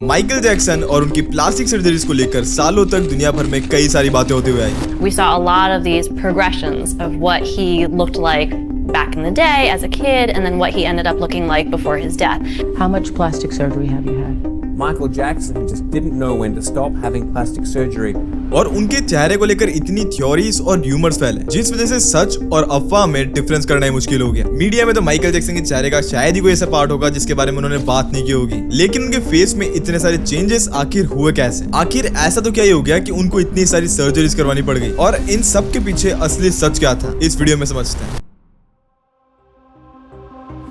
Michael Jackson और उनकी plastic surgeries को लेकर सालों तक दुनिया भर में कई सारी बातें होते हुए आई। We saw a lot of these progressions of what he looked like back in the day as a kid and then what he ended up looking like before his death. How much plastic surgery have you had? Michael Jackson just didn't know when to stop having plastic surgery. और उनके चेहरे को लेकर इतनी theories और rumours फैले जिस वजह से सच और अफवाह में डिफरेंस करना ही मुश्किल हो गया। मीडिया में तो माइकल जैक्सन के चेहरे का शायद ही कोई ऐसा पार्ट होगा जिसके बारे में उन्होंने बात नहीं की होगी, लेकिन उनके फेस में इतने सारे चेंजेस आखिर हुए कैसे? आखिर ऐसा तो क्या ही हो गया कि उनको इतनी सारी सर्जरीज करवानी पड़ गई, और इन सब के पीछे असली सच क्या था, इस वीडियो में समझते हैं।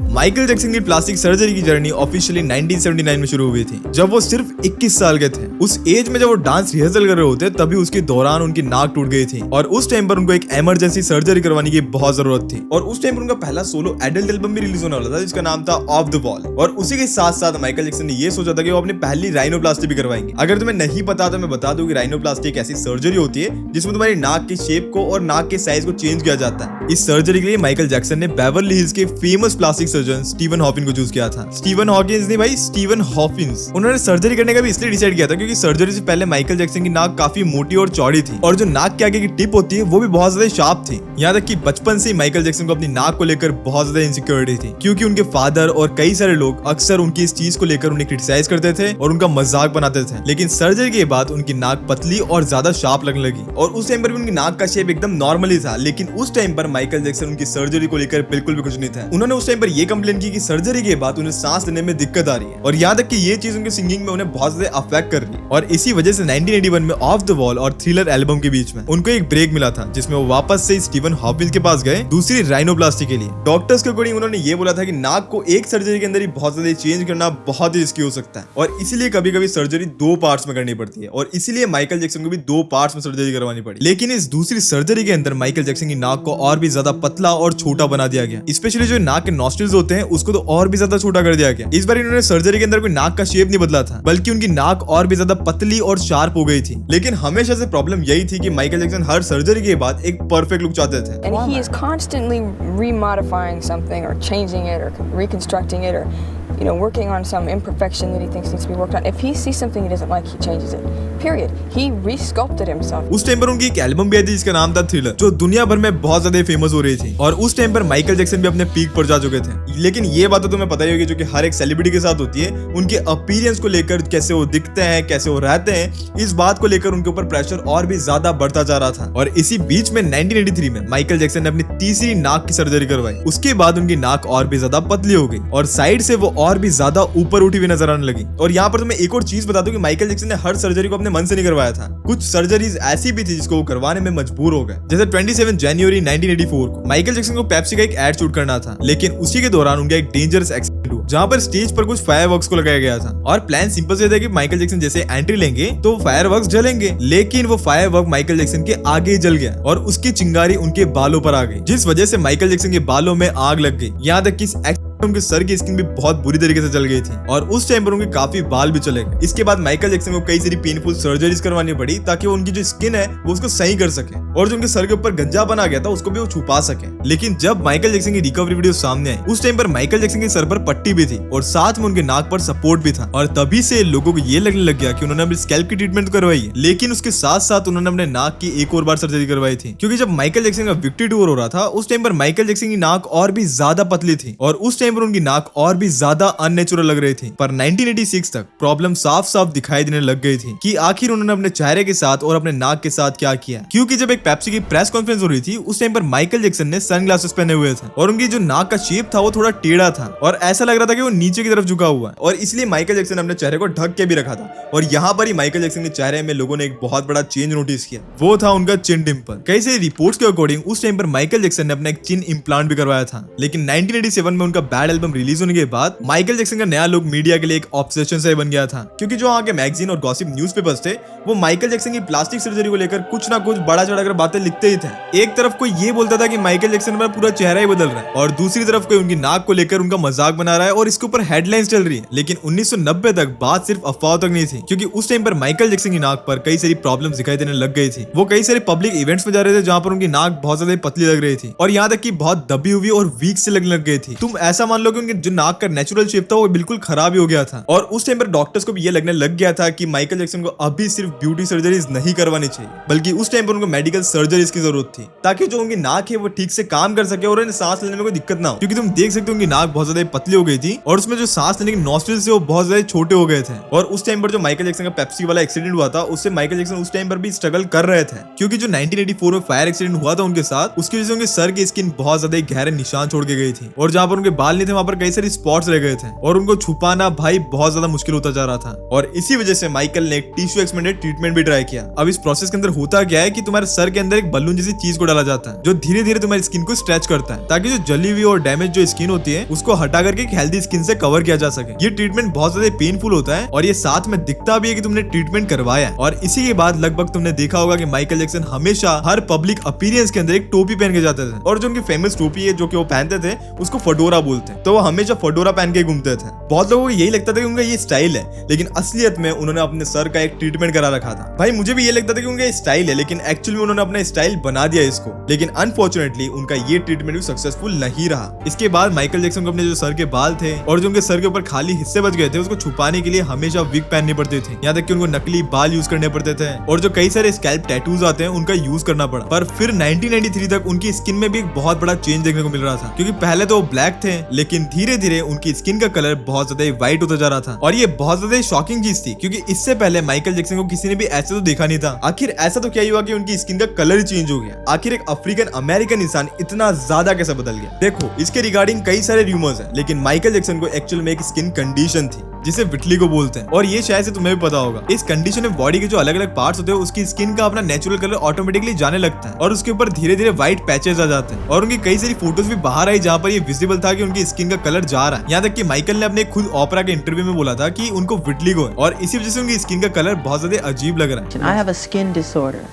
माइकल जैक्सन की प्लास्टिक सर्जरी की जर्नी ऑफिशियली 1979 में शुरू हुई थी, जब वो सिर्फ 21 साल के थे। उस एज में जब वो डांस रिहर्सल कर रहे होते तभी उसके दौरान उनकी नाक टूट गई थी, और उस टाइम पर उनको एक इमरजेंसी सर्जरी करवाने की बहुत जरूरत थी। और उस टाइम पर उनका पहला सोलो एडल्ट एल्बम भी रिलीज होने वाला था जिसका नाम था ऑफ द वॉल। और उसी के साथ साथ माइकल जैक्सन ने ये सोचा था कि वो अपनी पहली राइनोप्लास्टी भी करवाएंगे। अगर तुम्हें नहीं पता तो मैं बता दूं कि राइनोप्लास्टी एक ऐसी सर्जरी होती है जिसमें तुम्हारी नाक की शेप को और नाक के साइज को चेंज किया जाता है। इस सर्जरी के लिए माइकल जैक्सन ने बेवर्ली हिल्स के famous plastic surgeon Steven Hawking को चूज किया था। स्टीवन हॉकिंस नहीं भाई, स्टीवन हॉकिंस। उन्होंने सर्जरी करने का भी इसलिए डिसाइड किया था क्योंकि सर्जरी से पहले माइकल जैक्सन की नाक काफी मोटी और चौड़ी थी, और जो नाक के आगे की टिप होती है वो भी बहुत ज्यादा शार्प थी। यहाँ तक कि बचपन से ही माइकल जैक्सन को अपनी नाक को लेकर बहुत ज्यादा इनसिक्योरिटी थी, क्योंकि उनके फादर और कई सारे लोग अक्सर उनकी इस चीज को लेकर उन्हें क्रिटिसाइज करते थे और उनका मजाक बनाते थे। लेकिन सर्जरी के बाद उनकी नाक पतली और ज्यादा शार्प लगने लगी, और उस टाइम पर भी उनकी नाक का शेप एकदम नॉर्मल ही था। लेकिन उस टाइम पर माइकल जैक्सन उनकी सर्जरी को लेकर बिल्कुल भी कुछ नहीं था। उन्होंने उस टाइम पर ये कंप्लेन की कि सर्जरी के बाद उन्हें सांस लेने में दिक्कत आ रही है, और यहाँ तक कि ये चीज उनके सिंगिंग में उन्हें बहुत ज्यादा अफेक्ट कर रही है। और इसी वजह से 1981 में ऑफ द वॉल और थ्रिलर एल्बम के बीच में उनको एक ब्रेक मिला था, जिसमें वो वापस से स्टीवन हॉकिंस के पास गए दूसरी राइनोप्लास्टी के लिए। डॉक्टर्स के अकॉर्डिंग उन्होंने ये बोला था कि नाक को एक सर्जरी के अंदर ही बहुत ज्यादा चेंज करना बहुत ही रिस्की हो सकता है, और इसीलिए कभी कभी सर्जरी 2 पार्ट्स में करनी पड़ती है, और इसीलिए माइकल जैक्सन को भी 2 पार्ट्स में सर्जरी करवानी पड़ी। लेकिन इस दूसरी सर्जरी के अंदर माइकल जैक्सन की नाक को और भी ज्यादा पतला और छोटा बना दिया गया। स्पेशली जो नाक के नॉस्ट्रिल्स होते हैं उसको तो और भी ज्यादा छोटा कर दिया गया। इस बार इन्होंने सर्जरी के अंदर कोई नाक का शेप नहीं बदला था, बल्कि उनकी नाक और भी ज्यादा पतली और शार्प हो गई थी। लेकिन हमेशा से प्रॉब्लम यही थी कि माइकल जैक्सन हर सर्जरी के बाद एक परफेक्ट लुक चाहते थे। And he is constantly remodifying something or changing it or reconstructing it or working on some imperfection that he thinks needs to be worked on. If he sees something he doesn't like, he changes it. Period. He re-sculpted himself. उस time पर उनकी एक album भी आई थी जिसका नाम था thriller, जो दुनिया भर में बहुत ज्यादा फेमस हो रही थी, और उस टाइम पर माइकल जैक्सन भी अपने पीक पर जा चुके थे। लेकिन ये बात तो तुम्हें पता ही होगी जो कि हर एक सेलिब्रिटी के साथ होती है, उनके अपीयरेंस को लेकर, कैसे वो दिखते हैं, कैसे वो रहते हैं, इस बात को लेकर उनके ऊपर प्रेशर और भी ज्यादा बढ़ता जा रहा था। और इसी बीच में 1983 में माइकल जैक्सन ने अपनी तीसरी नाक की सर्जरी करवाई। उसके बाद उनकी नाक और भी ज्यादा पतली हो गई और साइड से वो और भी ज्यादा ऊपर उठी हुई नजर आने लगी। और यहाँ पर तुम्हें एक और चीज बता दूं कि माइकल जैक्सन ने हर सर्जरी को अपने मन से नहीं करवाया था। कुछ सर्जरीज ऐसी भी थी जिसको वो करवाने में मजबूर हो गए। जैसे 27 जनवरी 1984 को माइकल जैक्सन को पेप्सी का एक एड शूट करना था, लेकिन उसी के दौरान उनका एक डेंजरस एक्सीडेंट हुआ जहाँ पर स्टेज पर कुछ फायरवर्क्स को लगाया गया था, और प्लान सिंपल से था कि माइकल जैक्सन जैसे एंट्री लेंगे तो फायरवर्क्स जलेंगे। लेकिन वो फायरवर्क माइकल जैक्सन के आगे जल गया और उसकी चिंगारी उनके बालों पर आ गई, जिस वजह से माइकल जैक्सन के बालों में आग लग गई। यहाँ तक कि उनके सर की स्किन भी बहुत बुरी तरीके से जल गई थी, और उस टाइम पर उनके काफी बाल भी चले गए। इसके बाद माइकल जैक्सन को कई सारी पेनफुल सर्जरीज करवानी पड़ी ताकि वो उनकी जो स्किन है वो उसको सही कर सके, और जो उनके सर के ऊपर गंजा बना गया था उसको भी वो छुपा सके। लेकिन जब माइकल जैक्सन की रिकवरी वीडियो सामने आई उस टाइम पर माइकल जैक्सन के सर पर पट्टी भी थी और साथ में उनके नाक पर सपोर्ट भी था, और तभी से लोगों को ये लगने लग गया कि उन्होंने अपनी स्कैल्प की ट्रीटमेंट करवाई है। लेकिन उसके साथ साथ उन्होंने अपने नाक की एक और बार सर्जरी करवाई थी, क्योंकि जब माइकल जैक्सन का विक्ट्री टूर हो रहा था उस टाइम पर माइकल जैक्सन की नाक और भी ज्यादा पतली थी, और उस टाइम पर उनकी नाक और भी ज्यादा अननेचुरल लग रही थी। पर 1986 तक प्रॉब्लम साफ साफ दिखाई देने लग गई थी कि आखिर उन्होंने अपने चेहरे के साथ और अपने नाक के साथ क्या किया। क्योंकि जब एक पेप्सी की प्रेस कॉन्फ्रेंस हो रही थी उस टाइम पर माइकल जैक्सन ने सनग्लासेस पहने हुए थे, और उनकी जो नाक का शेप था वो थोड़ा टेढ़ा था, और ऐसा लग रहा था कि वो नीचे की तरफ झुका हुआ है, और इसलिए माइकल जैक्सन ने अपने चेहरे को ढक के भी रखा था। और यहाँ पर ही माइकल जैक्सन के चेहरे में लोगों ने एक बहुत बड़ा चेंज नोटिस किया, वो था उनका चिन डिंपल। कई सारी रिपोर्ट्स के अकॉर्डिंग उस टाइम पर माइकल जैक्सन ने अपना एक चिन इम्प्लांट भी करवाया था। लेकिन 1987 में उनका बैड एल्बम रिलीज होने के बाद माइकल जैक्सन का नया लुक मीडिया के लिए एक ऑब्सेशन सा बन गया था, क्योंकि जो आगे मैगजीन और गॉसिप न्यूज़पेपर्स थे वो माइकल जैक्सन की प्लास्टिक सर्जरी को लेकर कुछ ना कुछ बड़ा चढ़ाकर बातें लिखते ही थे। एक तरफ कोई ये बोलता था कि माइकल जैक्सन का पूरा चेहरा ही बदल रहा है, और दूसरी तरफ कोई उनकी नाक को लेकर उनका मजाक बना रहा है और इसके ऊपर हेडलाइंस चल रही है। लेकिन 1990 तक बात सिर्फ अफवाह तक नहीं थी, क्योंकि उस टाइम पर माइकल जैक्सन की नाक पर कई सारी प्रॉब्लम्स दिखाई देने लग गई थी। वो कई सारे पब्लिक इवेंट्स में जा रहे थे जहाँ पर उनकी नाक बहुत ज्यादा पतली लग रही थी, और यहाँ तक कि बहुत दबी हुई और वीक से लगने लग गई थी। तुम ऐसा ऐसा मान लो कि उनके जो नाक का नेचुरल शेप था वो बिल्कुल खराब ही हो गया था। और उस टाइम पर डॉक्टर्स को भी ये लगने लग गया था कि माइकल जैक्सन को अभी सिर्फ ब्यूटी सर्जरीज नहीं करवानी चाहिए, बल्कि उस टाइम पर उनको मेडिकल सर्जरीज की जरूरत थी, ताकि जो उनकी नाक है वो ठीक से काम कर सके और उन्हें सांस लेने में कोई दिक्कत ना हो। क्योंकि तुम देख सकते हो उनकी नाक बहुत ज्यादा पतली हो गई थी और उसमें जो सांस लेने के नॉस्ट्रिल्स थे वो बहुत ज्यादा छोटे हो गए थे। और उस टाइम पर जो माइकल जैक्सन का पेप्सी वाला एक्सीडेंट हुआ था उससे माइकल जैक्सन उस टाइम पर भी स्ट्रगल कर रहे थे, क्योंकि जो 1984 में फायर एक्सीडेंट हुआ था उनके साथ, उसकी वजह से उनके सर की स्किन बहुत ज्यादा गहरे निशान छोड़ के गई थी और जहां पर उनके बाल नहीं थे वहां पर कई सारे स्पॉट्स रह गए थे और उनको छुपाना भाई बहुत ज्यादा मुश्किल होता जा रहा था। और इसी वजह से माइकल ने एक टिश्यू एक्सपेंडेड ट्रीटमेंट भी ट्राई किया। अब इस प्रोसेस के अंदर होता क्या है कि तुम्हारे सर के अंदर एक बलून जैसी चीज को डाला जाता है जो धीरे धीरे तुम्हारी स्किन को स्ट्रेच करता है, ताकि जो जली हुई और डैमेज जो स्किन होती है उसको हटा करके एक हेल्दी स्किन से कवर किया जा सके। ये ट्रीटमेंट बहुत ज्यादा पेनफुल होता है और ये साथ में दिखता भी है कि तुमने ट्रीटमेंट करवाया है। और इसी के बाद लगभग तुमने देखा होगा कि माइकल जैक्सन हमेशा हर पब्लिक अपीयरेंस के अंदर एक टोपी पहन के जाते थे और जो उनकी फेमस टोपी है जो कि वो पहनते थे उसको फडोरा बोलते हैं, तो वो हमेशा फडोरा पहन के घूमते थे। बहुत लोगों को यही लगता था कि उनका ये स्टाइल है, लेकिन असलियत में उन्होंने अपने सर का एक ट्रीटमेंट करा रखा था। भाई मुझे भी ये लगता था कि उनका स्टाइल है, लेकिन एक्चुअली उन्होंने अपना स्टाइल बना दिया इसको, लेकिन अनफॉर्चुनेटली उनका ये ट्रीटमेंट भी सक्सेसफुल नहीं रहा। इसके बाद माइकल जैक्सन को अपने जो सर के बाल थे और जो उनके सर के ऊपर खाली हिस्से बच गए थे उसको छुपाने के लिए हमेशा विग पहननी पड़ती थी, यहाँ तक कि उनको नकली बाल यूज करने पड़ते थे और जो कई सारे स्कैल्प टैटूज आते हैं उनका यूज करना पड़ा। पर फिर 1993 तक उनकी स्किन में भी एक बहुत बड़ा चेंज देखने को मिल रहा था, क्योंकि पहले तो वो ब्लैक थे लेकिन धीरे धीरे उनकी स्किन का कलर बहुत ज्यादा व्हाइट होता जा रहा था। और ये बहुत ज्यादा शॉकिंग चीज थी, क्योंकि इससे पहले माइकल जैक्सन को किसी ने भी ऐसे तो देखा नहीं था। आखिर ऐसा तो क्या हुआ कि उनकी स्किन का कलर ही चेंज हो गया? आखिर एक अफ्रीकन अमेरिकन इंसान इतना ज्यादा कैसे बदल गया? देखो, इसके रिगार्डिंग कई सारे रूमर्स हैं, लेकिन माइकल जैक्सन को एक्चुअल में एक स्किन कंडीशन थी जिसे विटलिगो बोलते हैं, और ये शायद से तुम्हें भी पता होगा। इस कंडीशन में बॉडी के जो अलग अलग पार्ट्स होते हैं उसकी स्किन का अपना नेचुरल कलर ऑटोमेटिकली जाने लगता है और उसके ऊपर धीरे धीरे व्हाइट पैचेस आ जाते हैं। और उनकी कई सारी फोटोज भी बाहर आई जहाँ पर ये विजिबल था कि उनकी स्किन का कलर जा रहा है। यहाँ तक कि माइकल ने अपने खुद ओपरा के इंटरव्यू में बोला था कि उनको विटलिगो है और इसी वजह से उनकी स्किन का कलर बहुत ज्यादा अजीब लग रहा है। I have a skin disorder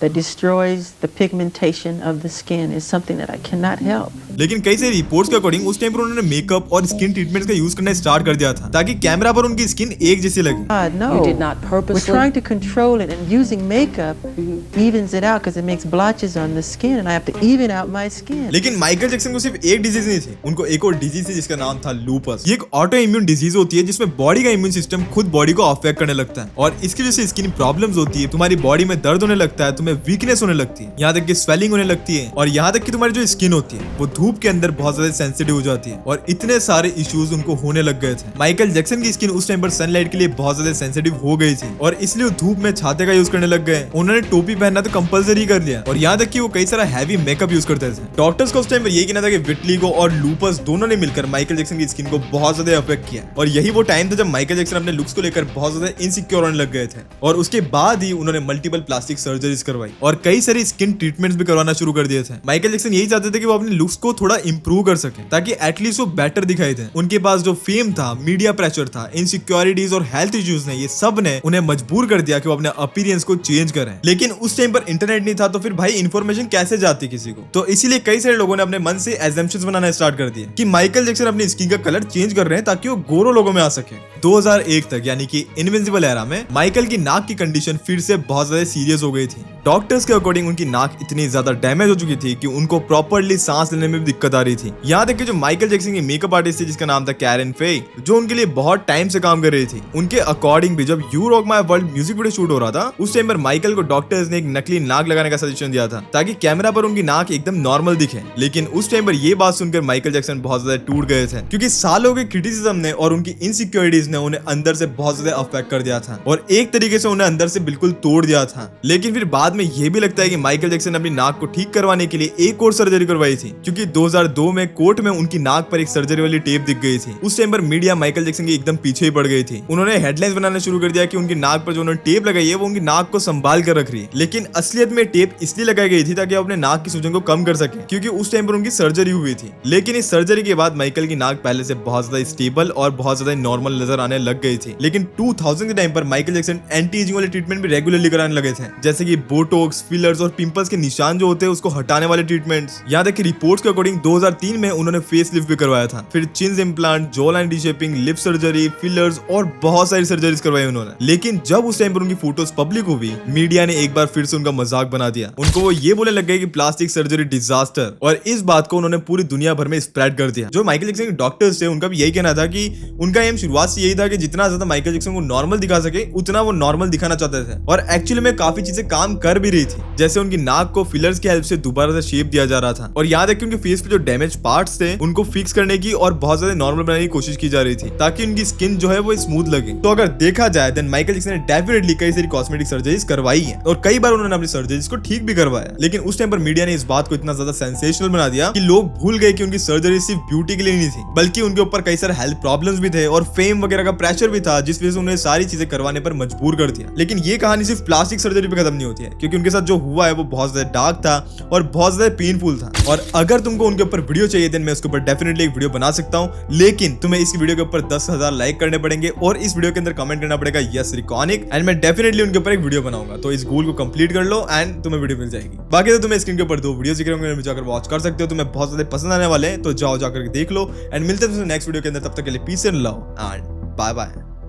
that destroys the pigmentation of the skin. Is something that I cannot help. लेकिन कई सारी रिपोर्ट्स के अकॉर्डिंग उस टाइम पर उन्होंने मेकअप और स्किन ट्रीटमेंट्स का यूज करना स्टार्ट कर दिया था ताकि कैमरा पर उनकी स्किन एक जैसी लगे। God, no. You did not purposely? We're trying to control it, and using makeup evens it out because it makes blotches on the skin, and I have to even out my skin. लेकिन Michael Jackson को सिर्फ एक disease नहीं थी, उनको एक और disease थी जिसका नाम था लूपस। ये एक ऑटो इम्यून डिजीज होती है जिसमें बॉडी का इम्यून सिस्टम खुद बॉडी को अफेक्ट करने लगता है और इसकी वजह से स्किन प्रॉब्लम्स होती है, तुम्हारी बॉडी में दर्द होने लगता है, तुम्हें वीकनेस होने लगती है, यहाँ तक कि स्वेलिंग होने लगती है और यहाँ तक कि तुम्हारी जो स्किन होती है वो धूप के अंदर बहुत ज्यादा सेंसिटिव हो जाती है और इतने सारे इश्यूज उनको होने लग गए थे। माइकल जैक्सन की स्किन उस टाइम पर सनलाइट के लिए बहुत ज्यादा सेंसिटिव हो गई थी और इसलिए वो धूप में छाते का यूज करने लग गए। उन्होंने टोपी पहनना तो कंपलसरी कर लिया और यहाँ तक कि वो कई सारा हैवी मेकअप यूज करते थे। डॉक्टर्स को उस टाइम पर यही कहना था कि विटलिगो और लूपस दोनों ने मिलकर माइकल जैक्सन की स्किन को बहुत ज्यादा अफेक्ट किया और यही वो टाइम था जब माइकल जैक्सन अपने लुक्स को लेकर बहुत ज्यादा इनसिक्योर होने लग गए थे और उसके बाद ही उन्होंने मल्टीपल प्लास्टिक सर्जरीज करवाई और कई सारी स्किन ट्रीटमेंट्स भी करवाना शुरू कर दिए थे। माइकल जैक्सन यही चाहते थे कि वो अपने लुक्स को थोड़ा इंप्रूव कर सके ताकि एटलीस्ट वो बेटर दिखाई दे। उनके पास जो फेम था, मीडिया प्रेशर था, इनसिक्योरिटीज और हेल्थ इश्यूज ने, ये सब ने उन्हें मजबूर कर दिया कि वो अपने अपीयरेंस को चेंज करें। लेकिन उस टाइम पर इंटरनेट नहीं था तो फिर भाई इन्फॉर्मेशन कैसे जाती किसी को? तो इसीलिए कई सारे लोगों ने अपने मन से एजम्पशंस बनाना स्टार्ट कर दिए कि माइकल जैक्सन अपनी स्किन का कलर चेंज कर रहे हैं ताकि वो गोरो लोगों में आ सके। 2001 तक यानी कि इनविंसिबल एरा में माइकल की नाक की कंडीशन फिर से बहुत ज्यादा सीरियस हो गई थी। डॉक्टर्स के अकॉर्डिंग उनकी नाक इतनी ज्यादा डैमेज हो चुकी थी कि उनको प्रॉपर्ली सांस लेने में भी दिक्कत आ रही थी। यहाँ तक कि जो माइकल जैक्सन की मेकअप आर्टिस्ट थी जिसका नाम था कैरन फेई, जो उनके लिए बहुत टाइम से काम कर रही थी, उनके अकॉर्डिंग भी जब you rock my world music video shoot हो रहा था उस टाइम पर माइकल को डॉक्टर्स ने एक नकली नाक लगाने का सजेशन दिया था ताकि कैमरा पर उनकी नाक एकदम नॉर्मल दिखे। लेकिन उस टाइम पर ये बात सुनकर माइकल जैक्सन बहुत ज्यादा टूट गए थे क्योंकि सालों के क्रिटिसिज्म ने और उनकी इनसिक्योरिटीज ने उन्हें अंदर से बहुत ज्यादा अफेक्ट कर दिया था और एक तरीके से उन्हें अंदर से बिल्कुल तोड़ दिया था। लेकिन फिर बाद में यह भी लगता है कि माइकल जैक्सन ने अपनी नाक को ठीक करवाने के लिए एक और सर्जरी करवाई थी, क्योंकि 2002 में कोर्ट में उनकी नाक पर एक सर्जरी वाली टेप दिख गई थी। उस टाइम पर मीडिया माइकल जैक्सन की एकदम पीछे ही पड़ गई थी। उन्होंने हेडलाइंस बनाना शुरू कर दिया कि उनकी नाक पर जो उन्होंने टेप लगाई है वो उनकी नाक को संभाल कर रख रही है, लेकिन असलियत में टेप इसलिए लगाई गई थी ताकि वो अपने नाक की सूजन को कम कर सके, क्योंकि उस टाइम पर उनकी सर्जरी हुई थी। लेकिन इस सर्जरी के बाद माइकल की नाक पहले से बहुत ज्यादा स्टेबल और बहुत ज्यादा नॉर्मल नजर आने लग गई थी। लेकिन 2000 के टाइम पर माइकल जैक्सन एंटी एजिंग वाले ट्रीटमेंट भी रेगुलरली कराने लगे थे, जैसे कि बोटॉक्स, फिलर्स और पिंपल्स के निशान जो होते हैं उसको हटाने वाले ट्रीटमेंट्स। यहाँ तक कि रिपोर्ट्स के अकॉर्डिंग अकॉर्डिंग 2003 में उन्होंने फेस लिफ्ट भी करवाया था, फिर chins implant, jaw line reshaping, lip surgery, fillers और बहुत सारी सर्जरीज करवाई उन्होंने। लेकिन जब उस टाइम पर उनकी फोटोज पब्लिक हुई, मीडिया ने एक बार फिर से उनका मजाक बना दिया। उनको वो ये बोलने लग गए कि प्लास्टिक सर्जरी डिजास्टर, और इस बात को उन्होंने पूरी दुनिया भर में स्प्रेड कर दिया। जो माइकल जैक्सन के डॉक्टर्स थे उनका भी यही कहना था कि उनका एम शुरुआत से यही था कि जितना ज्यादा माइकल जैक्सन को नॉर्मल दिखा सके उतना वो नॉर्मल दिखाना चाहते थे, और एक्चुअली में काफी चीजें काम कर भी रही थी। जैसे उनकी नाक को फिलर्स की हेल्प से दोबारा से शेप दिया जा रहा था, और याद है कि उनके फेस पे जो डैमेज पार्ट्स थे उनको फिक्स करने की और बहुत ज्यादा नॉर्मल बनाने की कोशिश की जा रही थी ताकि उनकी स्किन जो है वो स्मूथ लगे। तो अगर देखा जाए देन माइकल जैक्सन ने डेफिनेटली कई सारी कॉस्मेटिक सर्जरीज करवाई है, और कई बार उन्होंने अपनी सर्जरीज को ठीक भी करवाया। लेकिन उस टाइम पर मीडिया ने इस बात को इतना ज्यादा सेंसेशनल बना दिया कि लोग भूल गए कि उनकी सर्जरी सिर्फ ब्यूटी के लिए नहीं थी, बल्कि उनके ऊपर कई सारे हेल्थ प्रॉब्लम्स भी थे और फेम वगैरह का प्रेशर भी था, जिस वजह से उन्हें सारी चीजें करवाने पर मजबूर कर दिया। लेकिन ये कहानी सिर्फ प्लास्टिक सर्जरी पे खत्म नहीं होती है, क्योंकि उनके साथ जो हुआ है वो बहुत ज्यादा डार्क था और बहुत ज्यादा पेनफुल था। और अगर तुमको उनके ऊपर वीडियो चाहिए देन मैं उसके ऊपर डेफिनेटली एक वीडियो बना सकता हूँ, लेकिन तुम्हें इस वीडियो के ऊपर 10,000 लाइक करने पड़ेंगे और इस वीडियो के अंदर कमेंट करना पड़ेगा यस रिकॉनिक, एंड मैं डेफिनेटली उनके ऊपर एक वीडियो बनाऊंगा। तो इस गोल को कंप्लीट कर लो एंड तुम्हें वीडियो मिल जाएगी। बाकी तो तुम्हें स्क्रीन के ऊपर 2 वीडियोस दिख रहे होंगे, जाकर वॉच कर सकते हो, तुम्हें बहुत ज्यादा पसंद आने वाले हैं, तो जाओ जाकर देख लो। एंड मिलते हैं नेक्स्ट वीडियो के अंदर, तब तक के लिए peace and love and bye bye.